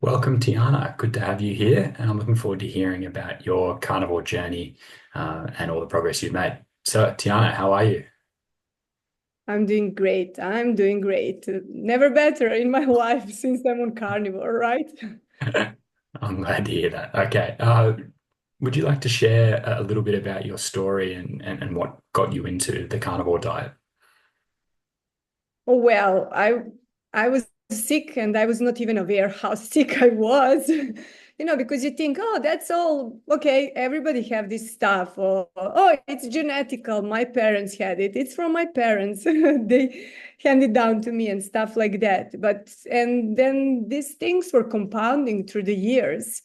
Welcome, Tiana. Good to have you here, and I'm looking forward to hearing about your carnivore journey and all the progress you've made. So, Tiana, how are you? I'm doing great. I'm doing great. Never better in my life since I'm on carnivore, right? I'm glad to hear that. Okay. Would you like to share a little bit about your story and what got you into the carnivore diet? Oh, well, I was sick and I was not even aware how sick I was. Because you think, oh, that's all okay. Everybody have this stuff. Or, oh, it's genetical. My parents had it. It's from my parents. They handed down to me and stuff like that. And then these things were compounding through the years.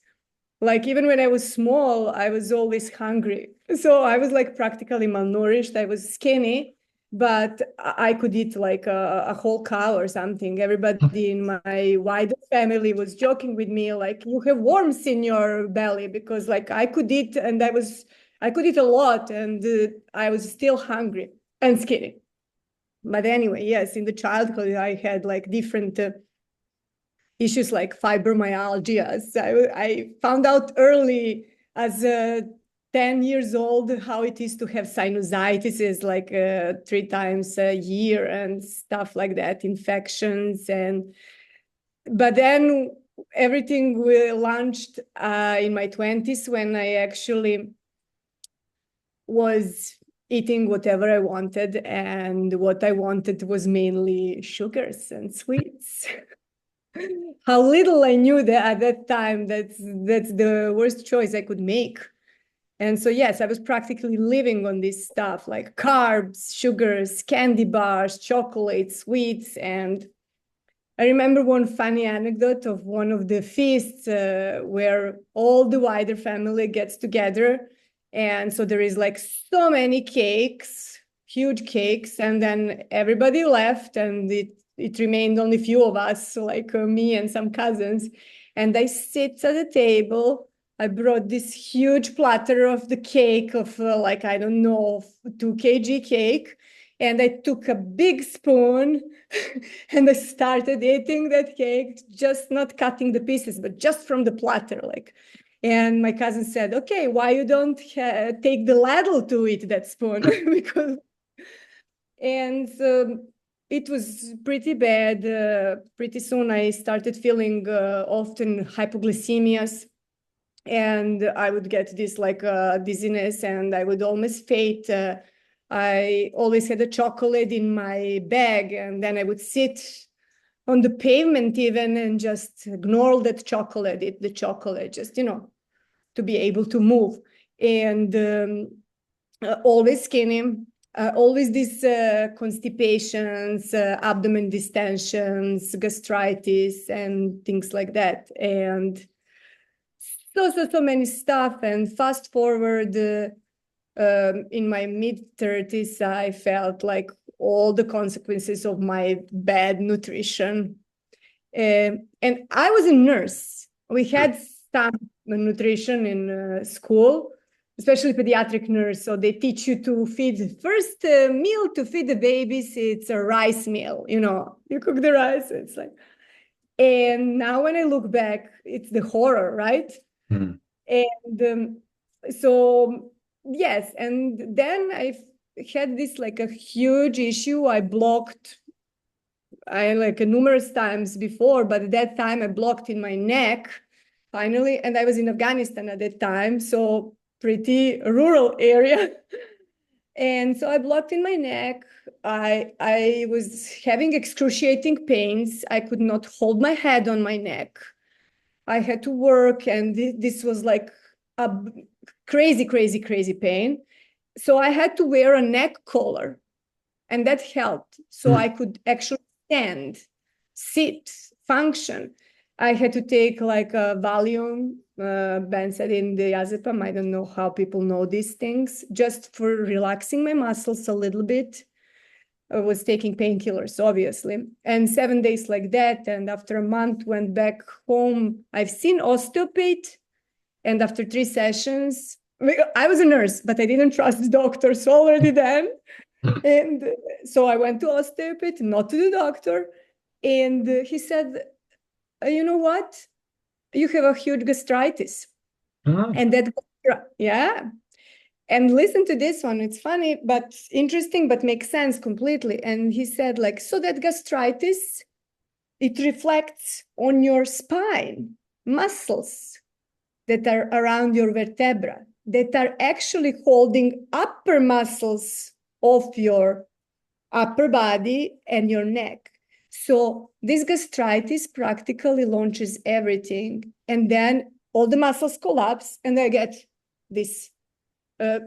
Like even when I was small, I was always hungry. So I was like practically malnourished. I was skinny, but I could eat like a whole cow or something. Everybody in my wider family was joking with me, like, you have worms in your belly, because like I could eat and I could eat a lot and I was still hungry and skinny. But anyway, yes, in the childhood, I had like different issues like fibromyalgia. So I found out early as 10 years old how it is to have sinusitis is like 3 times a year and stuff like that, infections. But then everything we launched in my 20s when I actually was eating whatever I wanted, and what I wanted was mainly sugars and sweets. How little I knew that at that time, that's the worst choice I could make. And so yes, I was practically living on this stuff like carbs, sugars, candy bars, chocolate, sweets. And I remember one funny anecdote of one of the feasts where all the wider family gets together. And so there is like so many cakes, huge cakes, and then everybody left, and it remained only few of us, so like me and some cousins. And I sit at the table. I brought this huge platter of the cake of like, I don't know, 2 kg cake. And I took a big spoon and I started eating that cake, just not cutting the pieces, but just from the platter, like. And my cousin said, "Okay, why you don't take the ladle to eat that spoon?" Because and it was pretty bad. Pretty soon, I started feeling often hypoglycemias, and I would get this like dizziness, and I would almost faint. I always had a chocolate in my bag, and then I would sit on the pavement even and just ignore that chocolate, eat the chocolate, just, to be able to move. And always skinny, always these constipations, abdomen distensions, gastritis, and things like that. And so many stuff. And fast forward in my mid 30s, I felt like all the consequences of my bad nutrition. And I was a nurse. We had some nutrition in school, especially pediatric nurse. So they teach you to feed first meal to feed the babies. It's a rice meal. You cook the rice. It's like, and now when I look back, it's the horror, right? Hmm. And so yes, and then I had this like a huge issue. I like numerous times before, but at that time I blocked in my neck finally, and I was in Afghanistan at that time, so pretty rural area. And so I blocked in my neck. I was having excruciating pains. I could not hold my head on my neck. I had to work, and this was like a crazy, crazy, crazy pain. So I had to wear a neck collar, and that helped. So Hmm. I could actually stand, sit, function. I had to take like a Valium, Benzedine, diazepam. I don't know how people know these things, just for relaxing my muscles a little bit. I was taking painkillers, obviously, and 7 days like that. And after a month, went back home. I've seen osteopath, and after 3 sessions, I was a nurse, but I didn't trust the doctors already then. And so I went to osteopath, not to the doctor. And he said, you know what? you have a huge gastritis. Oh. And that, yeah. And listen to this one. It's funny, but interesting, but makes sense completely. And he said, like, so that gastritis, it reflects on your spine muscles that are around your vertebra, that are actually holding upper muscles of your upper body and your neck. So this gastritis practically launches everything. And then all the muscles collapse and I get these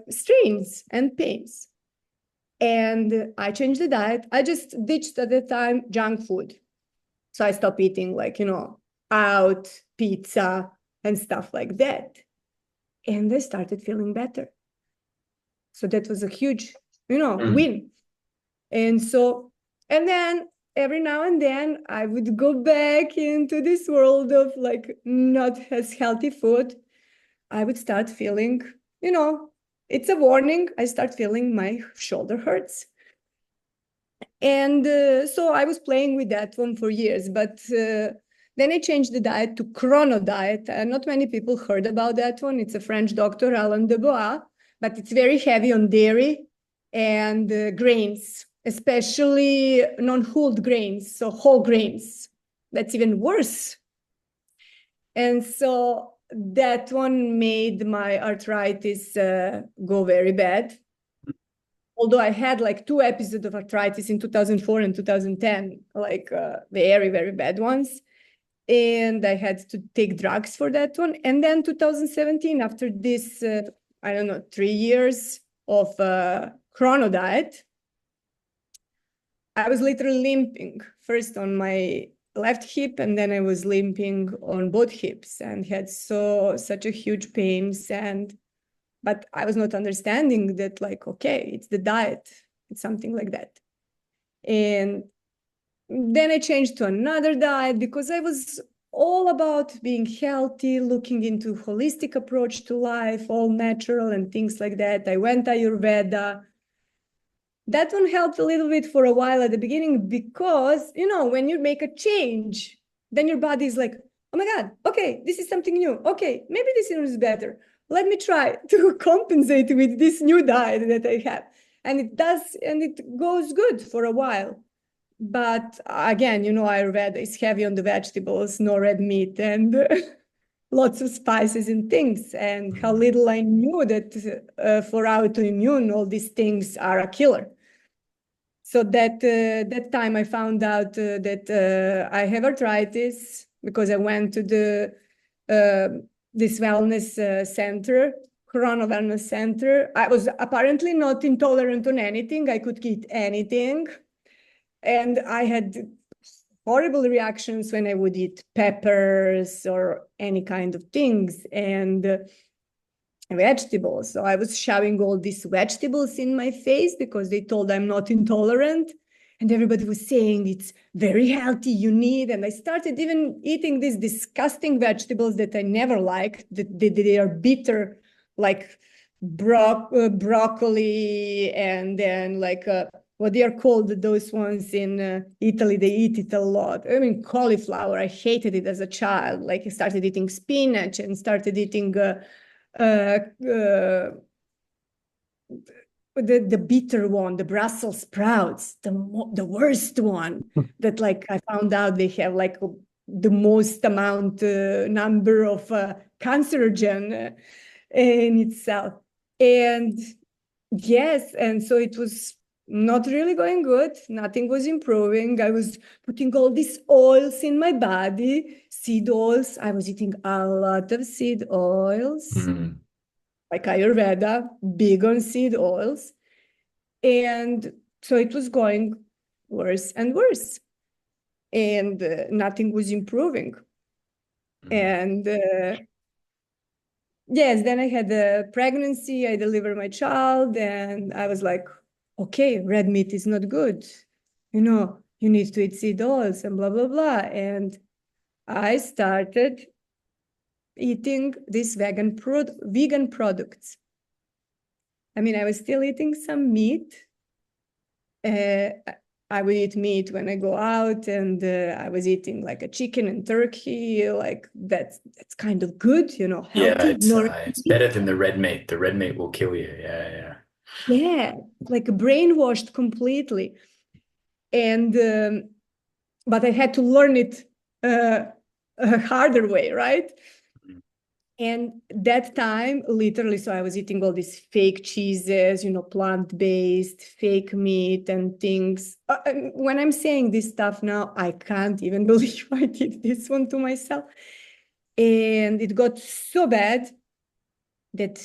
strains and pains. And I changed the diet. I just ditched at the time junk food. So I stopped eating like, out, pizza and stuff like that. And I started feeling better. So that was a huge, Mm. win. And so, and then every now and then I would go back into this world of like not as healthy food. I would start feeling, it's a warning. I start feeling my shoulder hurts. And so I was playing with that one for years, but then I changed the diet to chrono diet. Not many people heard about that one. It's a French doctor, Alain de Bois, but it's very heavy on dairy and grains, especially non-whole grains, so whole grains. That's even worse. And so that one made my arthritis go very bad. Although I had like 2 episodes of arthritis in 2004 and 2010, like very, very bad ones. And I had to take drugs for that one. And then 2017, after this, I don't know, 3 years of chrono diet, I was literally limping first on my left hip, and then I was limping on both hips and had such a huge pains. But I was not understanding that, like, okay, it's the diet, it's something like that. And then I changed to another diet because I was all about being healthy, looking into holistic approach to life, all natural and things like that. I went Ayurveda. That one helped a little bit for a while at the beginning because, when you make a change, then your body is like, oh my God, okay, this is something new. Okay, maybe this is better. Let me try to compensate with this new diet that I have. And it does, and it goes good for a while. But again, Ayurveda is heavy on the vegetables, no red meat, and lots of spices and things. And how Mm. little I knew that for autoimmune, all these things are a killer. So that time I found out that I have arthritis because I went to this wellness center, Corona Wellness Center. I was apparently not intolerant on anything. I could eat anything. And I had horrible reactions when I would eat peppers or any kind of things. And vegetables. So I was shoving all these vegetables in my face because they told I'm not intolerant. And everybody was saying it's very healthy, you need. And I started even eating these disgusting vegetables that I never liked, that they are bitter, like broccoli, and then like what they are called, those ones in Italy, they eat it a lot. I mean, cauliflower, I hated it as a child. Like I started eating spinach and started eating uh, uh, the bitter one, the Brussels sprouts, the worst one. That like I found out they have like the most amount number of cancerogen in itself. And yes, and so it was not really going good. Nothing was improving. I was putting all these oils in my body, seed oils. I was eating a lot of seed oils Mm. like Ayurveda, big on seed oils. And so it was going worse and worse. And nothing was improving. Mm. And yes, then I had a pregnancy, I delivered my child, and I was like, okay, red meat is not good. You need to eat seed oils and blah, blah, blah. And I started eating these vegan products. I mean, I was still eating some meat, I would eat meat when I go out, and I was eating like a chicken and turkey. Like that's kind of good, Yeah, healthy, it's nourishing. better than the red meat. The red meat will kill you. Yeah, yeah. Yeah, like brainwashed completely. And but I had to learn it uh, a harder way, right? Mm. And that time, literally, so I was eating all these fake cheeses, plant-based, fake meat and things. When I'm saying this stuff now, I can't even believe I did this one to myself. And it got so bad that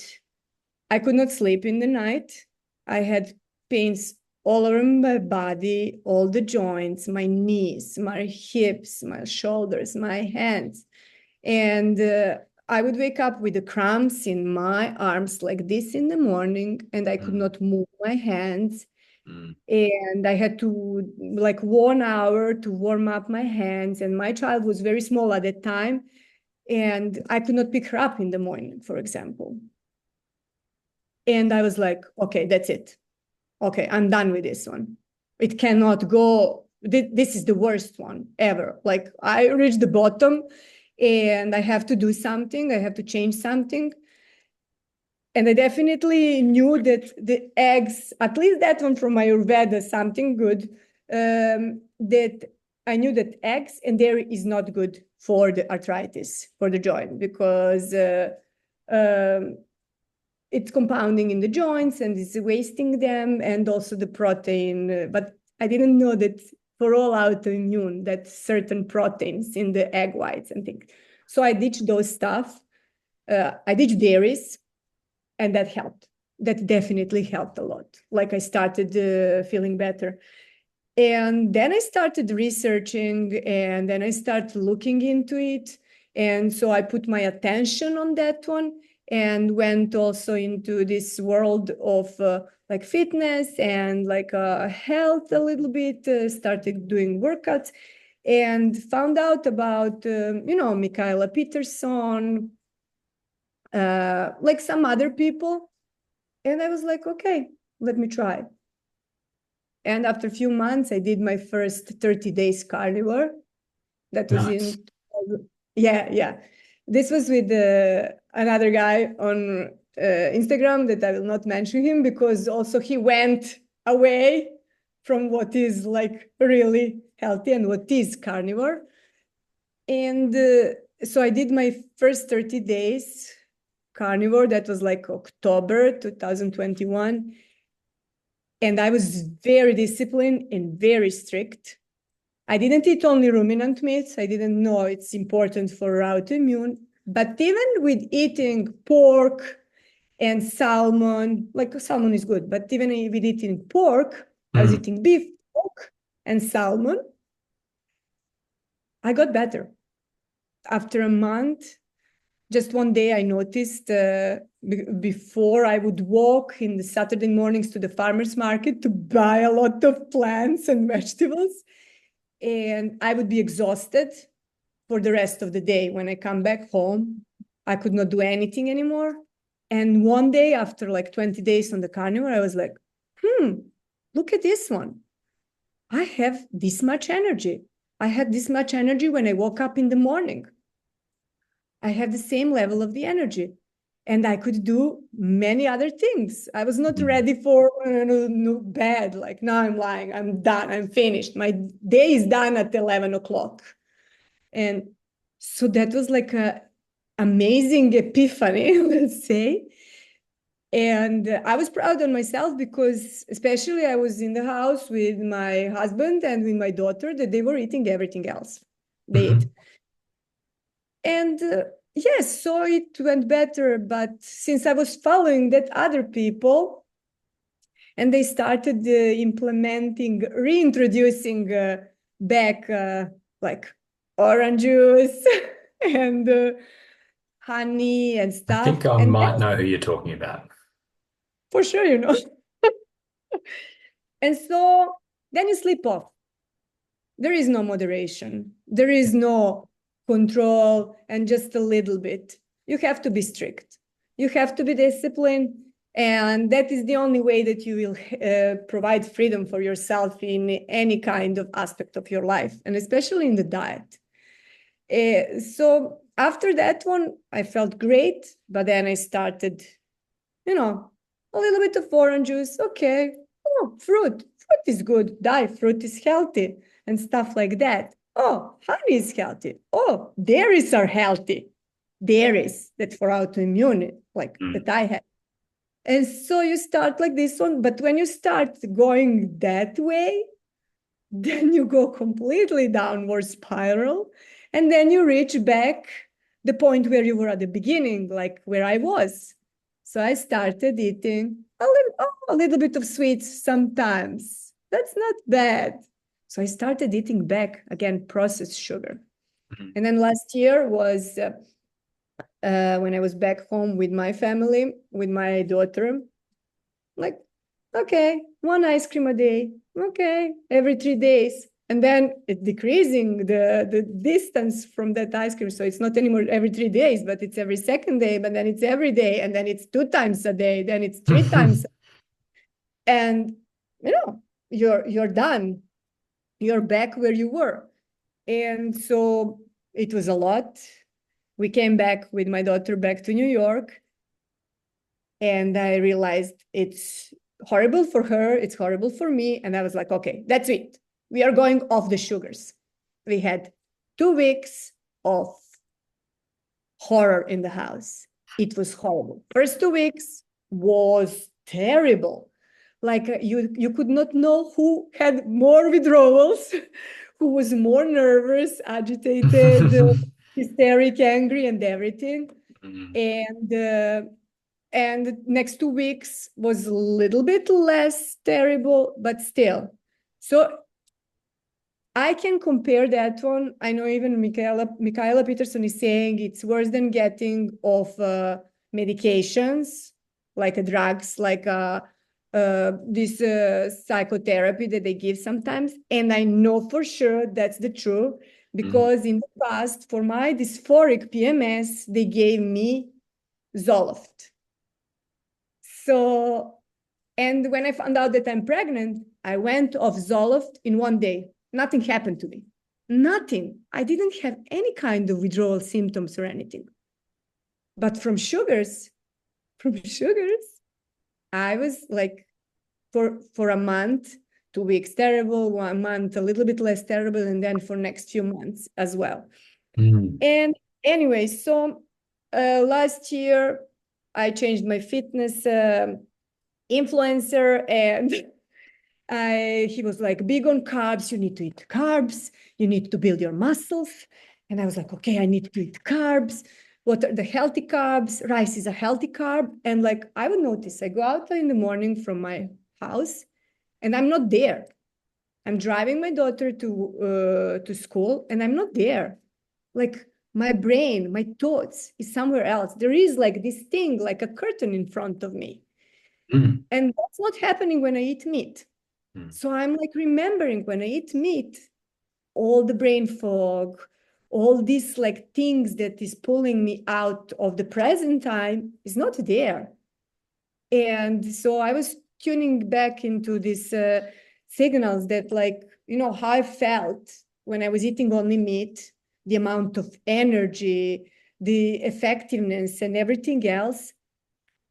I could not sleep in the night. I had pains all over my body, all the joints, my knees, my hips, my shoulders, my hands. And I would wake up with the cramps in my arms like this in the morning, and I could Mm. not move my hands. Mm. And I had to like 1 hour to warm up my hands. And my child was very small at that time, and I could not pick her up in the morning, for example. And I was like, okay, that's it. Okay, I'm done with this one. It cannot go. This is the worst one ever. Like I reached the bottom and I have to do something. I have to change something. And I definitely knew that the eggs, at least that one from Ayurveda, something good, that I knew that eggs and dairy is not good for the arthritis, for the joint, because um, it's compounding in the joints and it's wasting them, and also the protein. But I didn't know that for all autoimmune, that certain proteins in the egg whites and things. So I ditched those stuff. I ditched dairies, and that helped. That definitely helped a lot. Like I started feeling better. And then I started researching, and then I started looking into it. And so I put my attention on that one and went also into this world of like fitness and like health a little bit, started doing workouts and found out about, Michaela Peterson, like some other people. And I was like, okay, let me try. And after a few months, I did my first 30 days carnivore. That was Nice. in, yeah, yeah. This was with another guy on Instagram that I will not mention him, because also he went away from what is like really healthy and what is carnivore. And so I did my first 30 days carnivore. That was like October 2021. And I was very disciplined and very strict. I didn't eat only ruminant meats. I didn't know it's important for autoimmune. But even with eating pork and salmon, like salmon is good, but even with eating pork, I was Mm. eating beef, pork, and salmon. I got better. After a month, just one day I noticed before I would walk in the Saturday mornings to the farmer's market to buy a lot of plants and vegetables. And I would be exhausted for the rest of the day. When I come back home, I could not do anything anymore. And one day after like 20 days on the carnivore, I was like, look at this one. I have this much energy. I had this much energy when I woke up in the morning. I have the same level of the energy. And I could do many other things. I was not Mm. ready for no bed. Like now I'm lying, I'm done, I'm finished. My day is done at 11 o'clock. And so that was like a amazing epiphany, let's say. And I was proud of myself because especially I was in the house with my husband and with my daughter that they were eating everything else. They ate. Mhm. And yes, so it went better. But since I was following that other people and they started reintroducing back like orange juice and honey and I think stuff. I And might then know who you're talking about. for sure. And so then you slip off. There is no moderation. There is no control and just a little bit. You have to be strict. You have to be disciplined. And that is the only way that you will provide freedom for yourself in any kind of aspect of your life, and especially in the diet. So after that one, I felt great, but then I started, a little bit of orange juice. Okay. Oh, fruit. Fruit is good. Fruit is healthy and stuff like that. Oh, honey is healthy. Oh, dairies are healthy. Dairies that for autoimmune, like Mm. that I had. And so you start like this one, but when you start going that way, then you go completely downward spiral, and then you reach back the point where you were at the beginning, like where I was. So I started eating a little bit of sweets sometimes. That's not bad. So I started eating back again processed sugar. Mm. And then last year was when I was back home with my family, with my daughter, like, okay, one ice cream a day. Okay, every 3 days. And then it's decreasing the distance from that ice cream. So it's not anymore every 3 days, but it's every second day, but then it's every day, and then it's 2 times a day, then it's 3 times. And you're done. You're back where you were. And so it was a lot. We came back with my daughter back to New York. And I realized it's horrible for her. It's horrible for me. And I was like, okay, that's it. We are going off the sugars. We had 2 weeks of horror in the house. It was horrible. First 2 weeks was terrible. Like you could not know who had more withdrawals, who was more nervous, agitated, hysteric, angry, and everything. Mm. And the next 2 weeks was a little bit less terrible, but still. So I can compare that one. I know even Michaela Peterson is saying it's worse than getting off medications, like drugs, like this psychotherapy that they give sometimes. And I know for sure that's the truth, Mm. because in the past, for my dysphoric PMS, they gave me Zoloft. So, and when I found out that I'm pregnant, I went off Zoloft in one day. Nothing happened to me. Nothing. I didn't have any kind of withdrawal symptoms or anything. But from sugars, I was like, for a month, 2 weeks terrible, 1 month a little bit less terrible, and then for next few months as well. Mm. And anyway, so last year I changed my fitness influencer, and he was like, big on carbs. You need to eat carbs. You need to build your muscles. And I was like, okay, I need to eat carbs. What are the healthy carbs? Rice is a healthy carb. And like, I would notice, I go out in the morning from my house and I'm not there. I'm driving my daughter to school and I'm not there. Like my brain, my thoughts is somewhere else. There is like this thing, like a curtain in front of me. Mm. And that's not happening when I eat meat. Mm. So I'm like remembering when I eat meat, all the brain fog, all these like things that is pulling me out of the present time is not there. And so I was tuning back into these signals that, like, how I felt when I was eating only meat, the amount of energy, the effectiveness and everything else.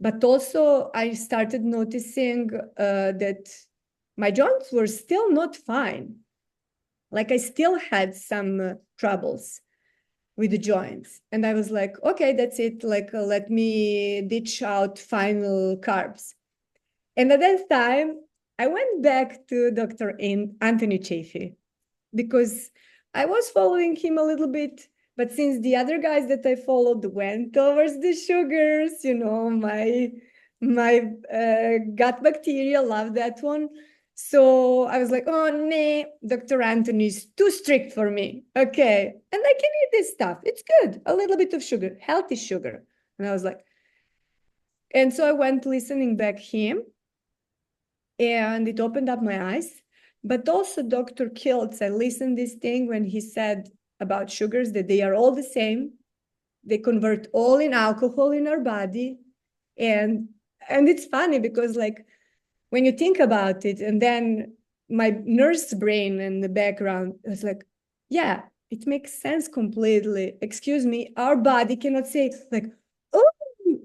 But also I started noticing that my joints were still not fine. Like I still had some troubles with the joints. And I was like, okay, that's it. Like, let me ditch out final carbs. And at that time, I went back to Dr. Anthony Chaffee because I was following him a little bit. But since the other guys that I followed went towards the sugars, my gut bacteria love that one. So I was like, oh, nah, Dr. Anthony is too strict for me. Okay. And I can eat this stuff. It's good. A little bit of sugar, healthy sugar. And I was like, and so I went listening back him, and it opened up my eyes. But also Dr. Kiltz, I listened this thing when he said about sugars, that they are all the same. They convert all in alcohol in our body. And And it's funny because like when you think about it, and then my nurse brain in the background was like, yeah, it makes sense completely. Excuse me, our body cannot say like, oh,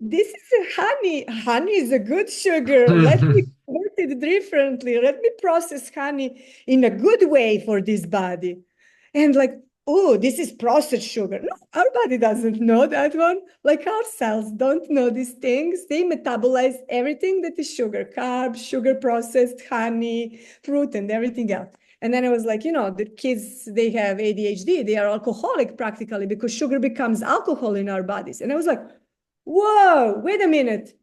this is a honey. Honey is a good sugar. Let me convert it differently. Let me process honey in a good way for this body. And like, oh, this is processed sugar. No, our body doesn't know that one. Like our cells don't know these things. They metabolize everything that is sugar, carbs, sugar processed, honey, fruit, and everything else. And then I was like, the kids, they have ADHD. They are alcoholic practically because sugar becomes alcohol in our bodies. And I was like, whoa, wait a minute.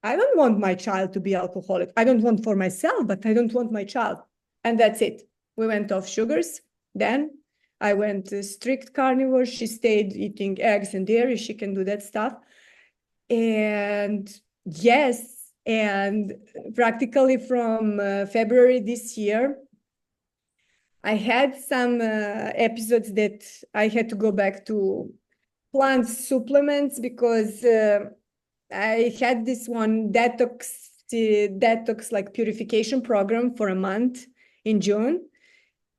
I don't want my child to be alcoholic. I don't want for myself, but I don't want my child. And that's it. We went off sugars. Then I went strict carnivore. She stayed eating eggs and dairy. She can do that stuff. And yes, and practically from February this year, I had some episodes that I had to go back to plant supplements because I had this one detox like purification program for a month in June.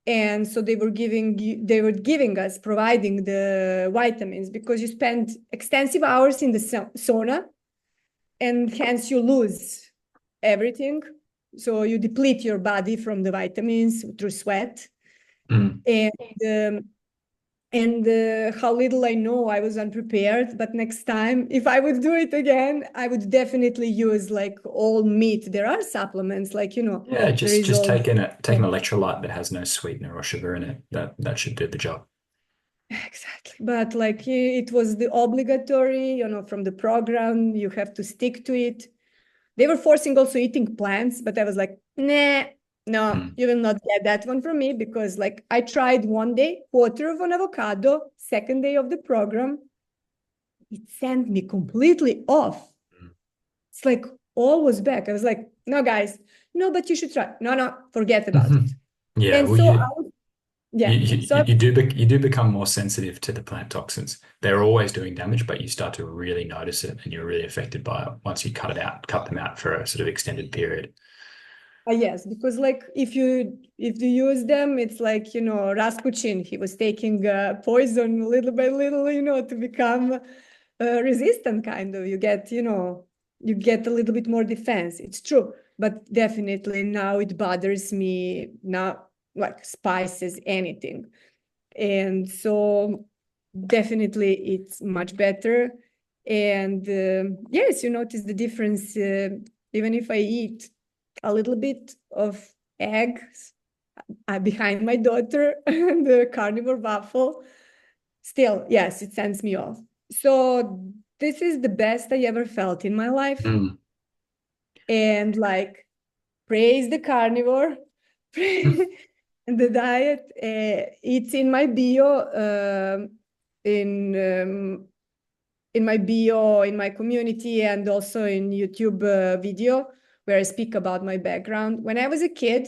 And so they were giving us, providing the vitamins because you spend extensive hours in the sauna and hence you lose everything. So you deplete your body from the vitamins through sweat. Mm. And how little I know, I was unprepared. But next time, if I would do it again, I would definitely use like all meat. There are supplements, like Yeah, there just is just all. take an electrolyte that has no sweetener or sugar in it. That should do the job. Exactly. But like it was the obligatory, from the program, you have to stick to it. They were forcing also eating plants, but I was like, nah, no, Mm. you will not get that one from me because like I tried one day, quarter of an avocado, second day of the program, it sent me completely off. It's like all was back. I was like, no, guys, no, but you should try. No, no, forget about it. Yeah, And well, so I was, you yeah. So you, you do you do become more sensitive to the plant toxins. They're always doing damage, but you start to really notice it, and you're really affected by it once you cut them out for a sort of extended period. yes, because like if you use them, it's like Rasputin. He was taking poison little by little, to become resistant. Kind of, you get a little bit more defense. It's true, but definitely now it bothers me now, like spices, anything, and so definitely it's much better. And yes, you notice the difference even if I eat a little bit of eggs behind my daughter and the carnivore waffle, still, yes, it sends me off. So this is the best I ever felt in my life. Mm. And like, praise the carnivore. And the diet, it's in my bio, in in my bio, in my community, and also in YouTube video where I speak about my background. When I was a kid,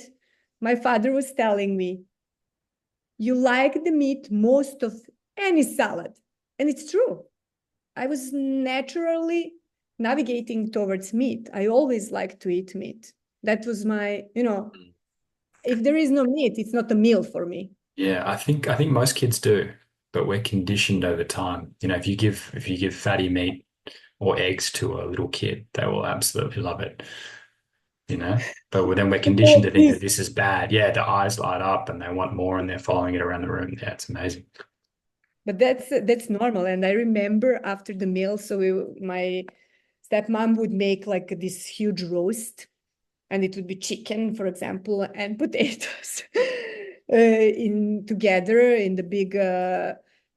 my father was telling me, you like the meat most of any salad. And it's true. I was naturally navigating towards meat. I always liked to eat meat. That was if there is no meat, it's not a meal for me. Yeah, I think most kids do, but we're conditioned over time. If you give fatty meat or eggs to a little kid, they will absolutely love it. But then we're conditioned to Oh, think that this this is bad. Yeah, the eyes light up and they want more and they're following it around the room. Yeah, it's amazing. But that's normal. And I remember after the meal, so my stepmom would make like this huge roast, and it would be chicken, for example, and potatoes in together in the big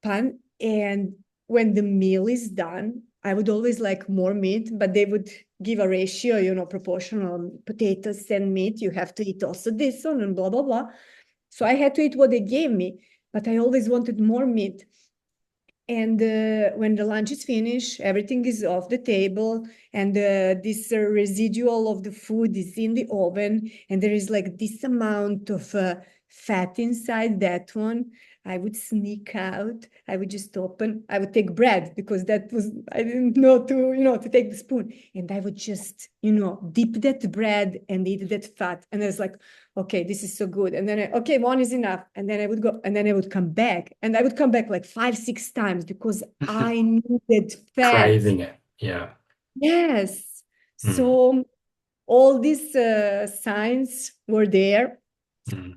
pan. And when the meal is done, I would always like more meat, but they would give a ratio, proportional potatoes and meat. You have to eat also this one and blah blah blah. So I had to eat what they gave me, but I always wanted more meat. And when the lunch is finished, everything is off the table, and this residual of the food is in the oven, and there is like this amount of fat inside that one. I would sneak out. I would just open. I would take bread because that was, I didn't know to take the spoon. And I would just, dip that bread and eat that fat. And I was like, okay, this is so good. And then, okay, one is enough. And then I would go, and then I would come back. And I would come back like 5, 6 times because I needed fat. Craving it. Yeah. Yes. Mm, So all these signs were there. mm.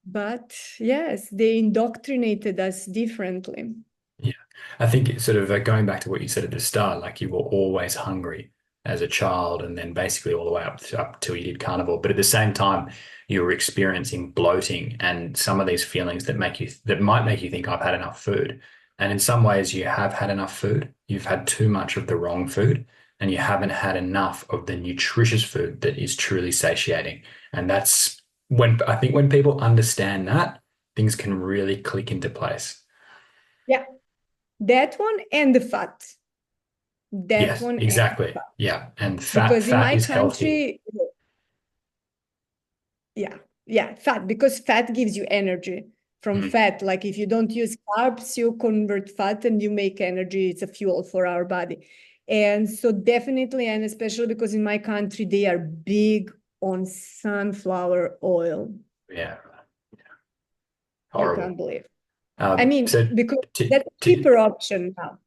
But yes, they indoctrinated us differently. Yeah. I think sort of going back to what you said at the start, like you were always hungry as a child and then basically all the way up till you did carnivore. But at the same time, you were experiencing bloating and some of these feelings that might make you think I've had enough food. And in some ways you have had enough food. You've had too much of the wrong food and you haven't had enough of the nutritious food that is truly satiating. And that's when I think when people understand that, things can really click into place. Yeah, that one and the fat. That Yes, one and the exactly. fat. Yeah. And fat Because in fat my is healthy. country, yeah, yeah, fat, because fat gives you energy from Mm. fat. Like if you don't use carbs, you convert fat and you make energy. It's a fuel for our body. And so definitely, and especially because in my country, they are big on sunflower oil. Yeah, You can't horrible. believe. I mean, So because t that's a t cheaper option now.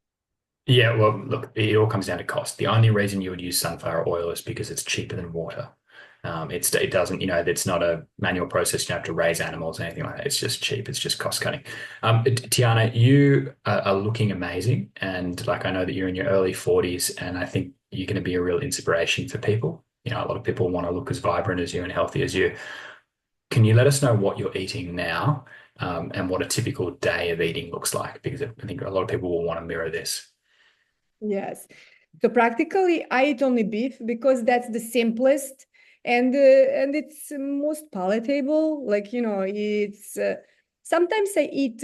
yeah, well, look, it all comes down to cost. The only reason you would use sunflower oil is because it's cheaper than water. It doesn't, it's not a manual process. You don't have to raise animals or anything like that. It's just cheap. It's just cost cutting. Tiana, you are looking amazing, and like I know that you're in your early 40s, and I think you're going to be a real inspiration for people. A lot of people want to look as vibrant as you and healthy as you. Can you let us know what you're eating now, and what a typical day of eating looks like? Because I think a lot of people will want to mirror this. Yes. So practically, I eat only beef because that's the simplest and it's most palatable. Like, it's sometimes I eat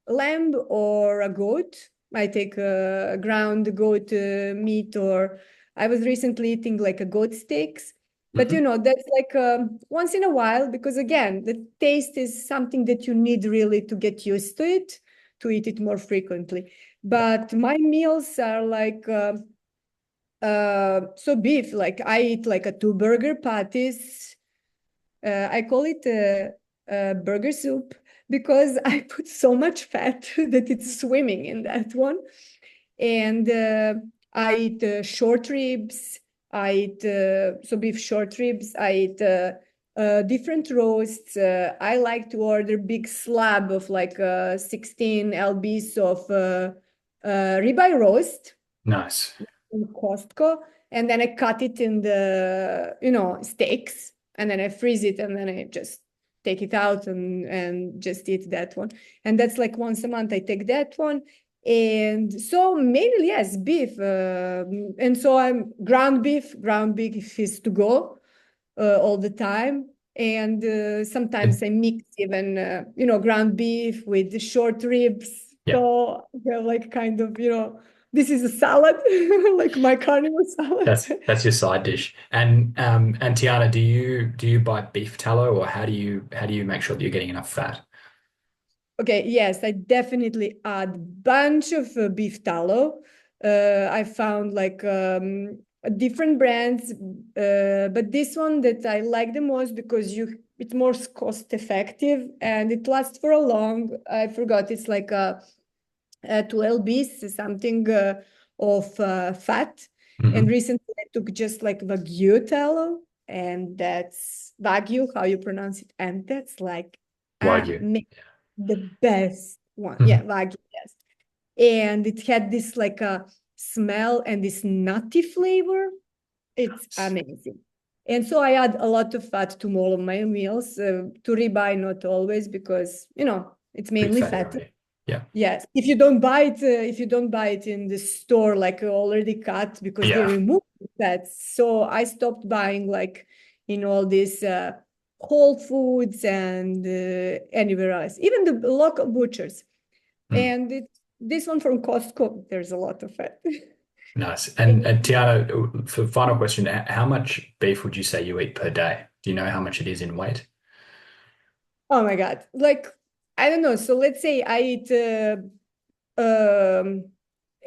lamb or a goat. I take ground goat meat, or I was recently eating like a goat steaks. But Hmm. that's like once in a while, because again, the taste is something that you need really to get used to it, to eat it more frequently. But my meals are like so beef. Like I eat like a 2 burger patties. I call it a burger soup because I put so much fat that it's swimming in that one. And I eat short ribs. I eat so beef short ribs. I eat different roasts. I like to order big slab of like 16 lbs of ribeye roast Nice. in Costco, and then I cut it in the steaks, and then I freeze it, and then I just take it out and just eat that one. And that's like once a month I take that one. And so mainly yes, beef. And so I'm ground beef. Ground beef is to go all the time. And sometimes And I mix even ground beef with the short ribs. yeah, So they're like kind of this is a salad, like my carnivore salad. that's your side dish. And Tiana, do you buy beef tallow or how do you make sure that you're getting enough fat? Okay, yes, I definitely add bunch of beef tallow. I found like different brands, but this one that I like the most because it's more cost effective and it lasts for a long. I forgot it's like 12 bees, something of fat. And Hmm. recently I took just like Wagyu tallow, and that's Wagyu, how you pronounce it, and that's like Wagyu. the best one. Yeah, Mhm. Wagyu, yes. And it had this like a smell and this nutty flavor. It's amazing. And so I add a lot of fat to all of my meals. To ribeye, not always, because it's Pretty mainly fatty fat. already. Yeah. Yes, if you don't buy it in the store, like already cut, because they Yeah. remove the fats. So I stopped buying like in all these Whole Foods and anywhere else, even the local butchers. Mm. And this one from Costco, there's a lot of fat. Nice. And Tiana, for final question, how much beef would you say you eat per day? Do you know how much it is in weight? Oh my God, like I don't know. So let's say I eat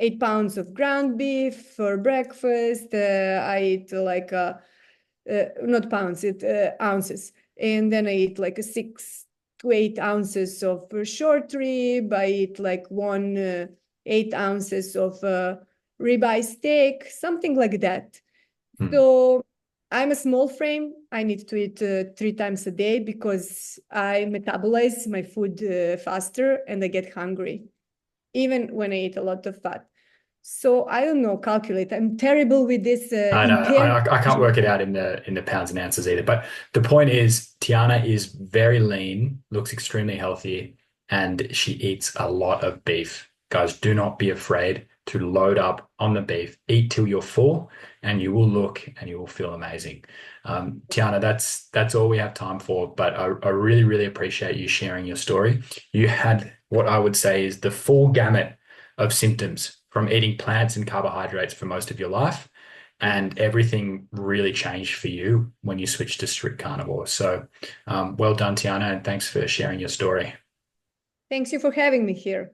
8 pounds of ground beef for breakfast. I eat like not pounds, it ounces, and then I eat like a 6 to 8 ounces of short rib. I eat like 8 ounces of ribeye steak, something like that. Hmm. So I'm a small frame. I need to eat 3 times a day because I metabolize my food faster and I get hungry, even when I eat a lot of fat. So I don't know, calculate. I'm terrible with this I know internal I can't work it measurement. out in the pounds and ounces either. But the point is, Tiana is very lean, looks extremely healthy, and she eats a lot of beef. Guys, do not be afraid to load up on the beef. Eat till you're full, and you will look and you will feel amazing. Tiana, that's all we have time for. But I really, really appreciate you sharing your story. You had what I would say is the full gamut of symptoms from eating plants and carbohydrates for most of your life. And everything really changed for you when you switched to strict carnivore. So, well done, Tiana, and thanks for sharing your story. Thanks you for having me here.